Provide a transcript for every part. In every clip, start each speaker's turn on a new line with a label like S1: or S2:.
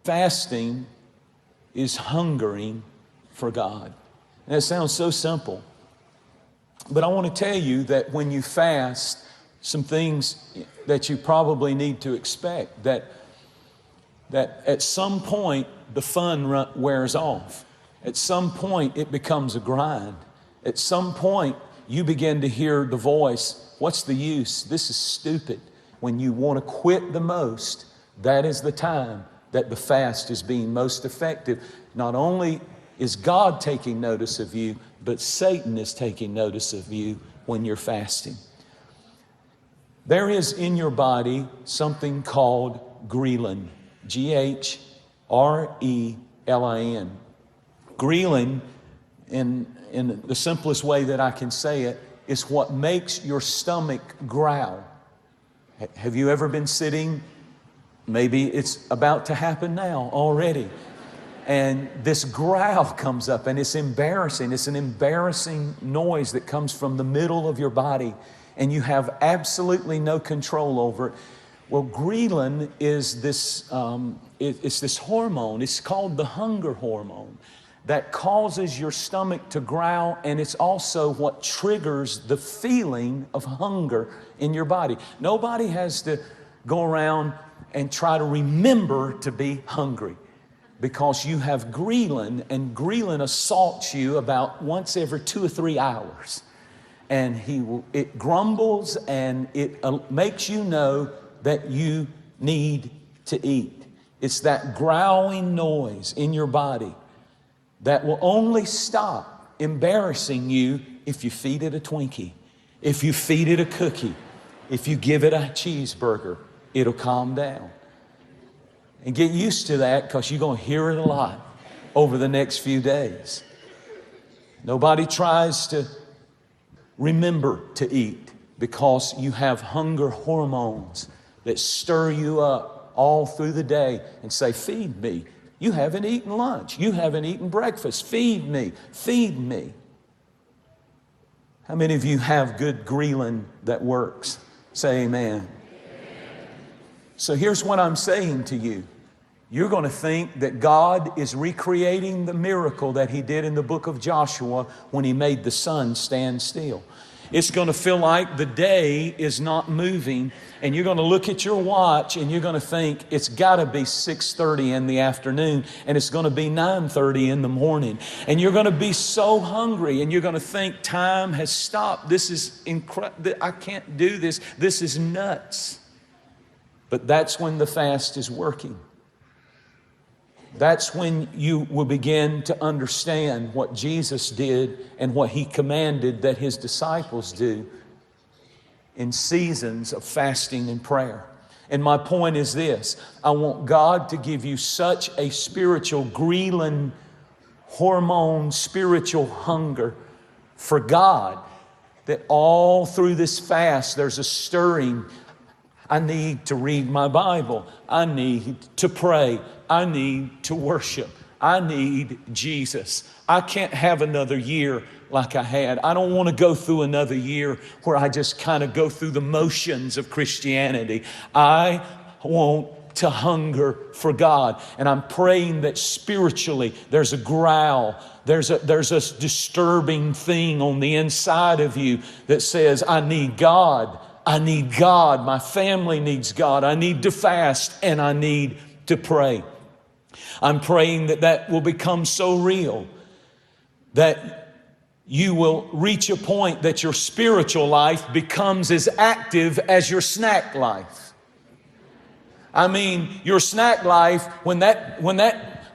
S1: Fasting is hungering for God. And it sounds so simple. But I want to tell you that when you fast, some things that you probably need to expect, that at some point the fun wears off. At some point it becomes a grind. At some point you begin to hear the voice, what's the use? This is stupid. When you want to quit the most, that is the time that the fast is being most effective. Not only is God taking notice of you, but Satan is taking notice of you when you're fasting. There is in your body something called ghrelin, G-H-R-E-L-I-N. Ghrelin, in the simplest way that I can say it, is what makes your stomach growl. Have you ever been sitting? Maybe it's about to happen now already. And this growl comes up and it's embarrassing. It's an embarrassing noise that comes from the middle of your body and you have absolutely no control over it. Well, ghrelin is this, it's this hormone. It's called the hunger hormone that causes your stomach to growl, and it's also what triggers the feeling of hunger in your body. Nobody has to go around and try to remember to be hungry, because you have ghrelin, and ghrelin assaults you about once every 2 or 3 hours. And it grumbles and it makes you know that you need to eat. It's that growling noise in your body that will only stop embarrassing you if you feed it a Twinkie, if you feed it a cookie, if you give it a cheeseburger, it'll calm down. And get used to that, because you're going to hear it a lot over the next few days. Nobody tries to remember to eat because you have hunger hormones that stir you up all through the day and say, feed me. You haven't eaten lunch. You haven't eaten breakfast. Feed me. Feed me. How many of you have good ghrelin that works? Say amen. So here's what I'm saying to you. You're going to think that God is recreating the miracle that He did in the book of Joshua when He made the sun stand still. It's going to feel like the day is not moving, and you're going to look at your watch and you're going to think it's got to be 6:30 in the afternoon, and it's going to be 9:30 in the morning, and you're going to be so hungry, and you're going to think time has stopped. This is incredible. I can't do this. This is nuts. But that's when the fast is working. That's when you will begin to understand what Jesus did and what He commanded that His disciples do in seasons of fasting and prayer. And my point is this: I want God to give you such a spiritual ghrelin hormone, spiritual hunger for God, that all through this fast there's a stirring. I need to read my Bible. I need to pray. I need to worship. I need Jesus. I can't have another year like I had. I don't want to go through another year where I just kind of go through the motions of Christianity. I want to hunger for God. And I'm praying that spiritually there's a growl. There's a disturbing thing on the inside of you that says, I need God. I need God. My family needs God. I need to fast and I need to pray. I'm praying that that will become so real that you will reach a point that your spiritual life becomes as active as your snack life. I mean, your snack life, when that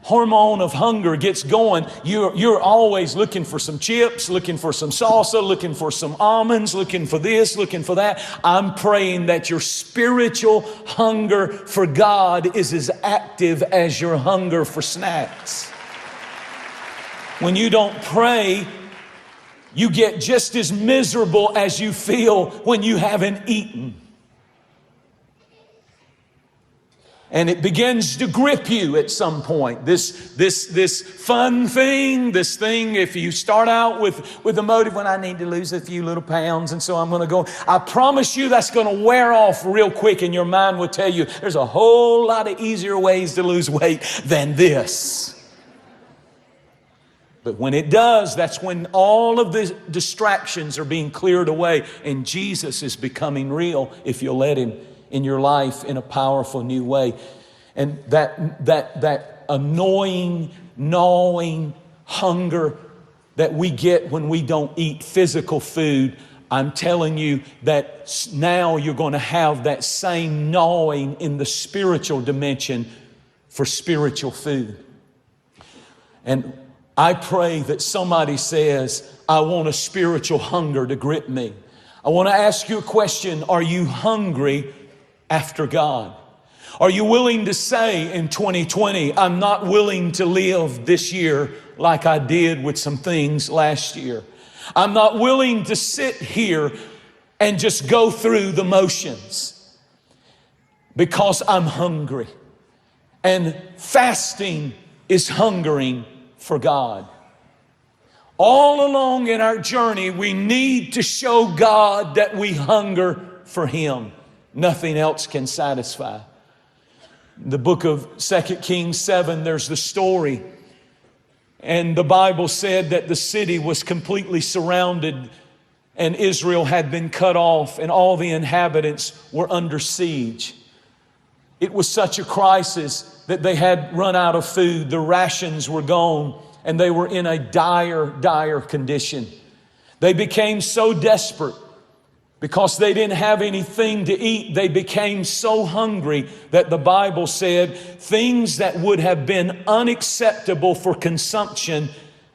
S1: hormone of hunger gets going, you're always looking for some chips, looking for some salsa, looking for some almonds, looking for this, looking for that. I'm praying that your spiritual hunger for God is as active as your hunger for snacks. When you don't pray, you get just as miserable as you feel when you haven't eaten. And it begins to grip you at some point. This fun thing, this thing, if you start out with the motive, when I need to lose a few little pounds and so I'm going to go, I promise you that's going to wear off real quick, and your mind will tell you there's a whole lot of easier ways to lose weight than this. But when it does, that's when all of the distractions are being cleared away and Jesus is becoming real if you'll let Him in your life in a powerful new way. And that annoying, gnawing hunger that we get when we don't eat physical food, I'm telling you that now you're going to have that same gnawing in the spiritual dimension for spiritual food. And I pray that somebody says, I want a spiritual hunger to grip me. I want to ask you a question. Are you hungry after God? Are you willing to say in 2020, I'm not willing to live this year like I did with some things last year. I'm not willing to sit here and just go through the motions because I'm hungry. And fasting is hungering for God. All along in our journey, we need to show God that we hunger for Him. Nothing else can satisfy. The book of 2 Kings 7, there's the story. And the Bible said that the city was completely surrounded and Israel had been cut off and all the inhabitants were under siege. It was such a crisis that they had run out of food. The rations were gone and they were in a dire condition. They became so desperate because they didn't have anything to eat. They became so hungry that the Bible said things that would have been unacceptable for consumption,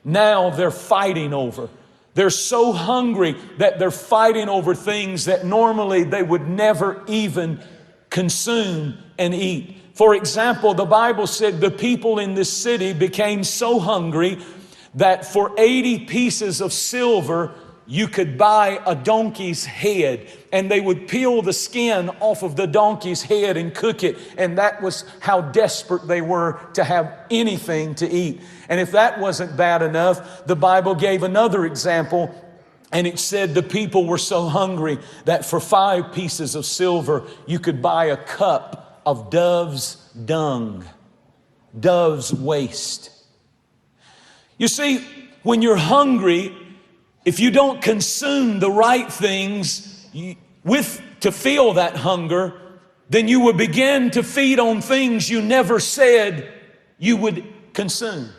S1: now they're fighting over. They're so hungry that they're fighting over things that normally they would never even consume and eat. For example, the Bible said the people in this city became so hungry that for 80 pieces of silver, you could buy a donkey's head, and they would peel the skin off of the donkey's head and cook it. And that was how desperate they were to have anything to eat. And if that wasn't bad enough, the Bible gave another example, and it said the people were so hungry that for 5 pieces of silver, you could buy a cup of dove's dung, dove's waste. You see, when you're hungry, if you don't consume the right things to feel that hunger, then you will begin to feed on things you never said you would consume.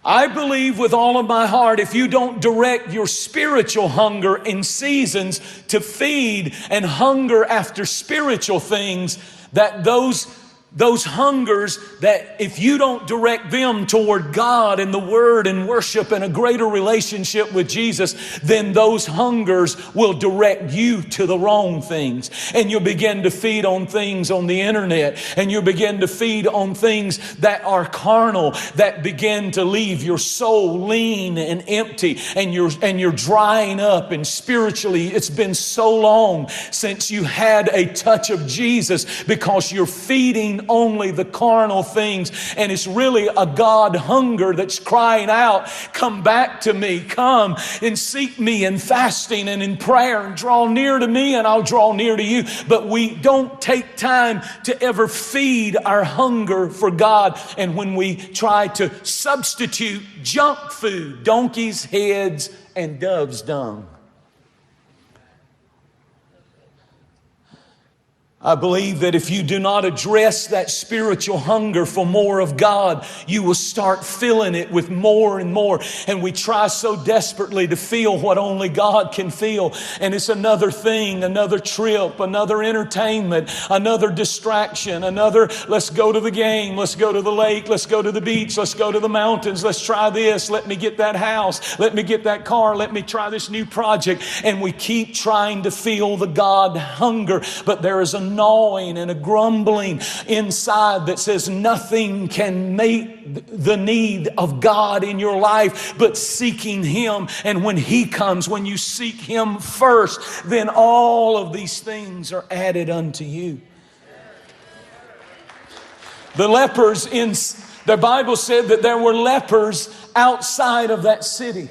S1: I believe with all of my heart, if you don't direct your spiritual hunger in seasons to feed and hunger after spiritual things, that those hungers, that if you don't direct them toward God and the Word and worship and a greater relationship with Jesus, then those hungers will direct you to the wrong things. And you'll begin to feed on things on the internet, and you'll begin to feed on things that are carnal, that begin to leave your soul lean and empty, and you're drying up. And spiritually, it's been so long since you had a touch of Jesus because you're feeding only the carnal things, and it's really a God hunger that's crying out, come back to me, come and seek me in fasting and in prayer, and draw near to me and I'll draw near to you. But we don't take time to ever feed our hunger for God. And when we try to substitute junk food, donkey's heads and dove's dung, I believe that if you do not address that spiritual hunger for more of God, you will start filling it with more and more. And we try so desperately to feel what only God can feel. And it's another thing, another trip, another entertainment, another distraction, another, let's go to the game, let's go to the lake, let's go to the beach, let's go to the mountains, let's try this, let me get that house, let me get that car, let me try this new project. And we keep trying to feel the God hunger, but there is a gnawing and a grumbling inside that says nothing can make the need of God in your life but seeking Him. And when He comes, when you seek Him first, then all of these things are added unto you. The lepers the Bible said that there were lepers outside of that city.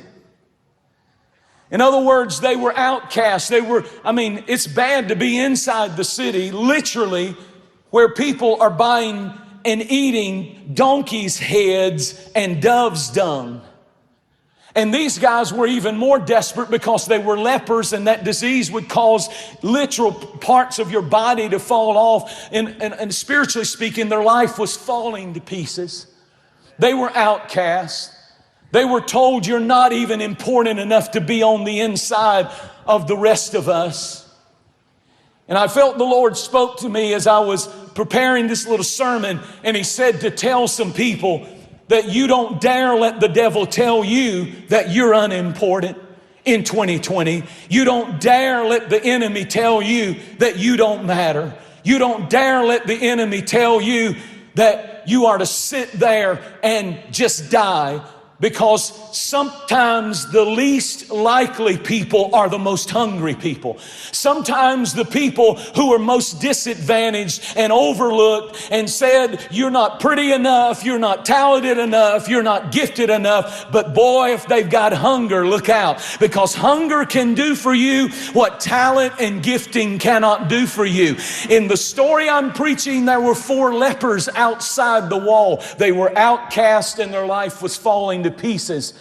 S1: In other words, they were outcasts. It's bad to be inside the city, literally, where people are buying and eating donkeys' heads and doves' dung. And these guys were even more desperate because they were lepers, and that disease would cause literal parts of your body to fall off. And spiritually speaking, their life was falling to pieces. They were outcasts. They were told, you're not even important enough to be on the inside of the rest of us. And I felt the Lord spoke to me as I was preparing this little sermon, and He said to tell some people that you don't dare let the devil tell you that you're unimportant in 2020. You don't dare let the enemy tell you that you don't matter. You don't dare let the enemy tell you that you are to sit there and just die, because sometimes the least likely people are the most hungry people. Sometimes the people who are most disadvantaged and overlooked and said, you're not pretty enough, you're not talented enough, you're not gifted enough. But boy, if they've got hunger, look out. Because hunger can do for you what talent and gifting cannot do for you. In the story I'm preaching, there were 4 lepers outside the wall. They were outcast and their life was falling to pieces.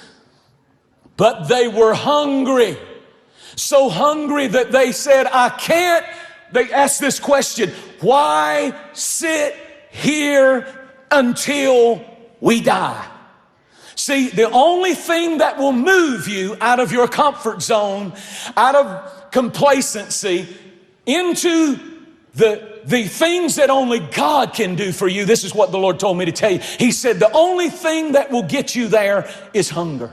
S1: But they were hungry. So hungry that they said, they asked this question, why sit here until we die? See, the only thing that will move you out of your comfort zone, out of complacency, into the things that only God can do for you. This is what the Lord told me to tell you. He said, the only thing that will get you there is hunger.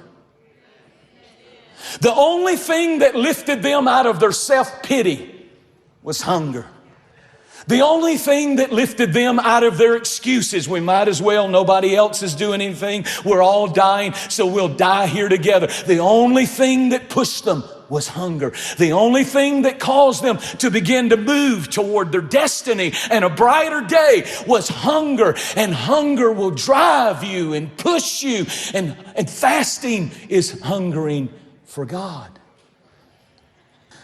S1: The only thing that lifted them out of their self-pity was hunger. The only thing that lifted them out of their excuses, we might as well, nobody else is doing anything, we're all dying, so we'll die here together. The only thing that pushed them was hunger. The only thing that caused them to begin to move toward their destiny and a brighter day was hunger. And hunger will drive you and push you. And fasting is hungering for God.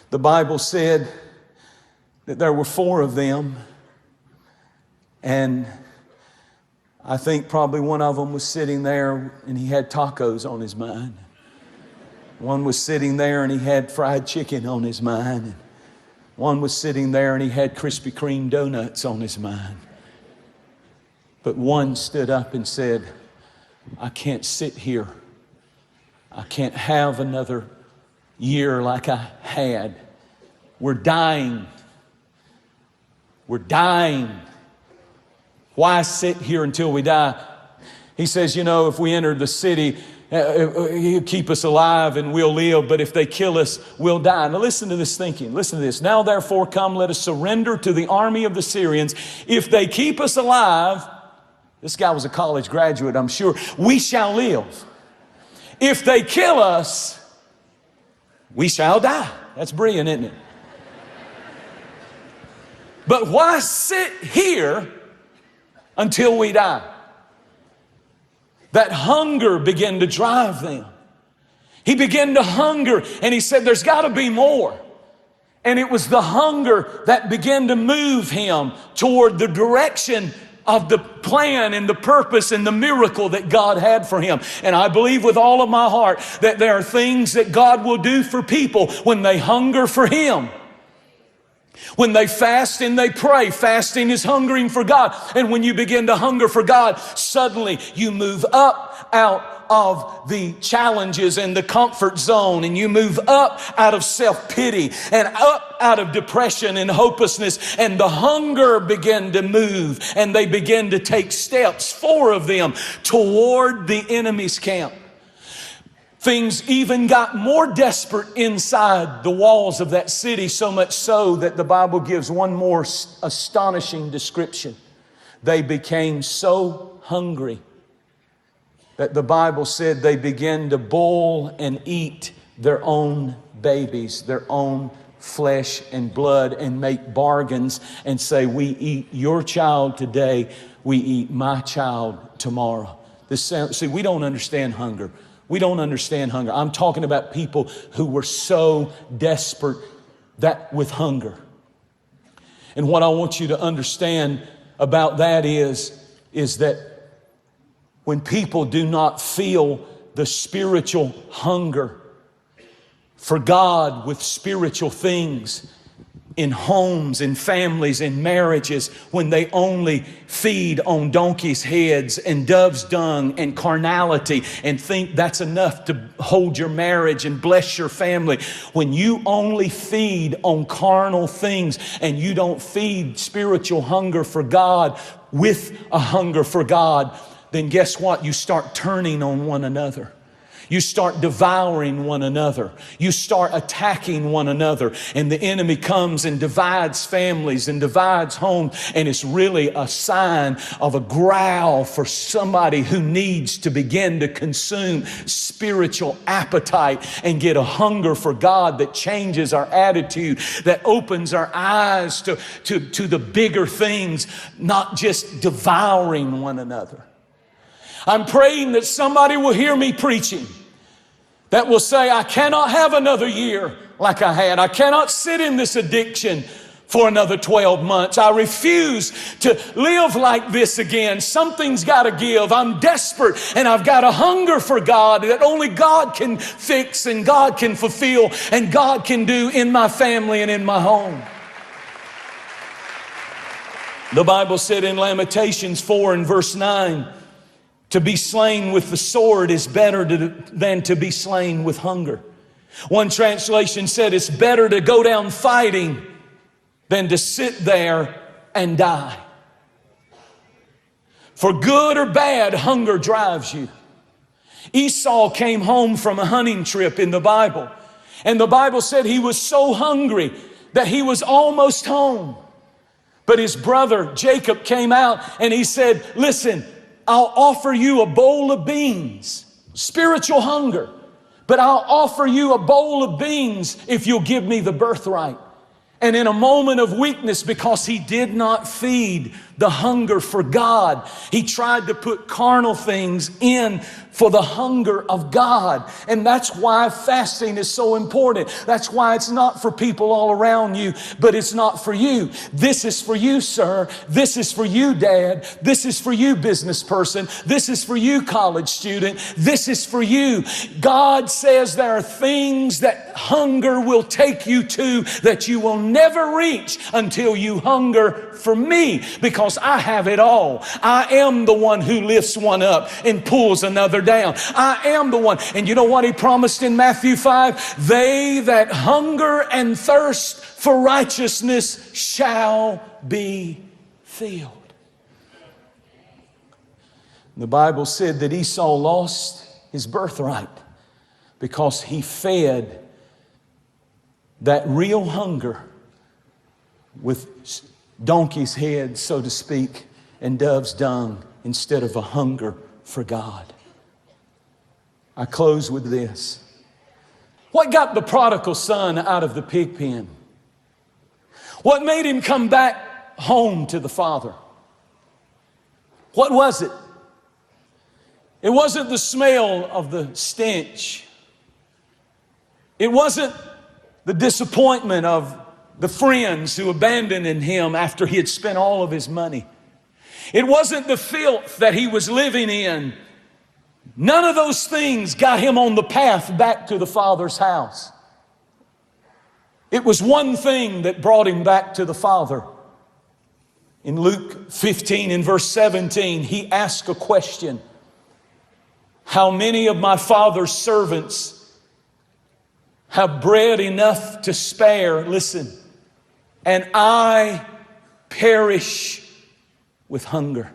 S1: The Bible said that there were 4 of them, and I think probably one of them was sitting there and he had tacos on his mind. One was sitting there and he had fried chicken on his mind. One was sitting there and he had Krispy Kreme donuts on his mind. But one stood up and said, I can't sit here. I can't have another year like I had. We're dying. We're dying. Why sit here until we die? He says, if we enter the city, He'll keep us alive and we'll live, but if they kill us, we'll die. Now listen to this thinking. Listen to this. Now therefore come, let us surrender to the army of the Syrians. If they keep us alive, this guy was a college graduate, I'm sure, we shall live. If they kill us, we shall die. That's brilliant, isn't it? But why sit here until we die? That hunger began to drive them. He began to hunger, and he said, there's got to be more. And it was the hunger that began to move him toward the direction of the plan and the purpose and the miracle that God had for him. And I believe with all of my heart that there are things that God will do for people when they hunger for Him. When they fast and they pray, fasting is hungering for God. And when you begin to hunger for God, suddenly you move up out of the challenges and the comfort zone, and you move up out of self-pity and up out of depression and hopelessness, and the hunger began to move, and they begin to take steps, 4 of them, toward the enemy's camp. Things even got more desperate inside the walls of that city, so much so that the Bible gives one more astonishing description. They became so hungry that the Bible said they began to boil and eat their own babies, their own flesh and blood and make bargains and say, we eat your child today, we eat my child tomorrow. See, we don't understand hunger. We don't understand hunger. I'm talking about people who were so desperate that with hunger. And what I want you to understand about that is that when people do not feel the spiritual hunger for God with spiritual things in homes, in families, in marriages, when they only feed on donkeys' heads and dove's dung and carnality and think that's enough to hold your marriage and bless your family, when you only feed on carnal things and you don't feed spiritual hunger for God with a hunger for God, then guess what? You start turning on one another. You start devouring one another. You start attacking one another. And the enemy comes and divides families and divides homes. And it's really a sign of a growl for somebody who needs to begin to consume spiritual appetite and get a hunger for God that changes our attitude, that opens our eyes to the bigger things, not just devouring one another. I'm praying that somebody will hear me preaching that will say, I cannot have another year like I had. I cannot sit in this addiction for another 12 months. I refuse to live like this again. Something's got to give. I'm desperate and I've got a hunger for God that only God can fix and God can fulfill and God can do in my family and in my home. The Bible said in Lamentations 4 and verse 9, to be slain with the sword is better than to be slain with hunger. One translation said it's better to go down fighting than to sit there and die. For good or bad, hunger drives you. Esau came home from a hunting trip in the Bible, and the Bible said he was so hungry that he was almost home. But his brother Jacob came out and he said, listen, I'll offer you a bowl of beans, spiritual hunger, but I'll offer you a bowl of beans if you'll give me the birthright. And in a moment of weakness, because he did not feed the hunger for God, he tried to put carnal things in for the hunger of God. And that's why fasting is so important. That's why it's not for people all around you, but it's not for you. This is for you, sir. This is for you, dad. This is for you, business person. This is for you, college student. This is for you. God says there are things that hunger will take you to that you will never reach until you hunger for me, because I have it all. I am the one who lifts one up and pulls another down. I am the one. And you know what he promised in Matthew 5? They that hunger and thirst for righteousness shall be filled. The Bible said that Esau lost his birthright because he fed that real hunger with donkey's head, so to speak, and dove's dung instead of a hunger for God. I close with this. What got the prodigal son out of the pig pen? What made him come back home to the Father? What was it? It wasn't the smell of the stench. It wasn't the disappointment of the friends who abandoned him after he had spent all of his money. It wasn't the filth that he was living in. None of those things got him on the path back to the Father's house. It was one thing that brought him back to the Father. In Luke 15 and verse 17, he asked a question. How many of my Father's servants have bread enough to spare? Listen, and I perish with hunger.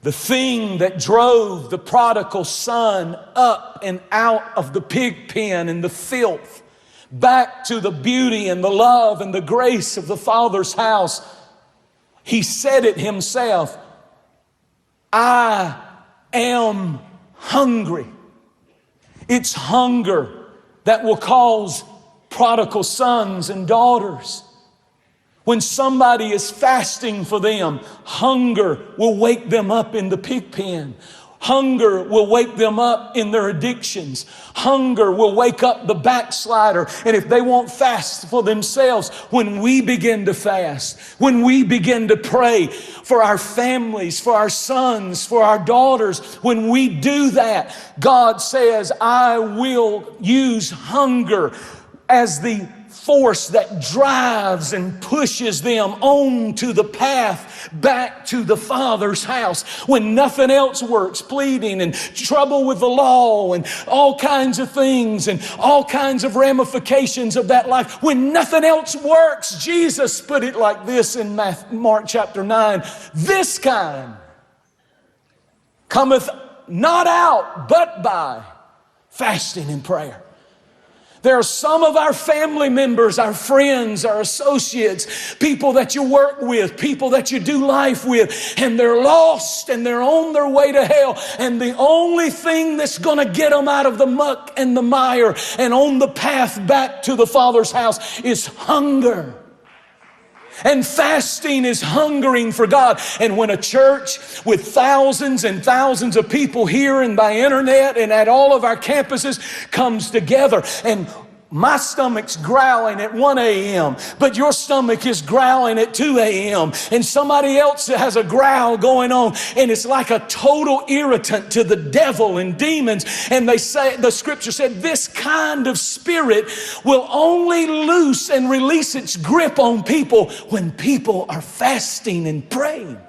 S1: The thing that drove the prodigal son up and out of the pig pen and the filth back to the beauty and the love and the grace of the Father's house, he said it himself, I am hungry. It's hunger that will cause prodigal sons and daughters. When somebody is fasting for them, hunger will wake them up in the pig pen. Hunger will wake them up in their addictions. Hunger will wake up the backslider. And if they won't fast for themselves, when we begin to fast, when we begin to pray for our families, for our sons, for our daughters, when we do that, God says, I will use hunger as the force that drives and pushes them on to the path back to the Father's house. When nothing else works, pleading and trouble with the law and all kinds of things and all kinds of ramifications of that life. When nothing else works, Jesus put it like this in Mark chapter 9. This kind cometh not out but by fasting and prayer. There are some of our family members, our friends, our associates, people that you work with, people that you do life with, and they're lost and they're on their way to hell. And the only thing that's going to get them out of the muck and the mire and on the path back to the Father's house is hunger. And fasting is hungering for God. And when a church with thousands and thousands of people here and by internet and at all of our campuses comes together, and my stomach's growling at 1 a.m., but your stomach is growling at 2 a.m., and somebody else has a growl going on, and it's like a total irritant to the devil and demons. And they say, the scripture said, this kind of spirit will only loose and release its grip on people when people are fasting and praying.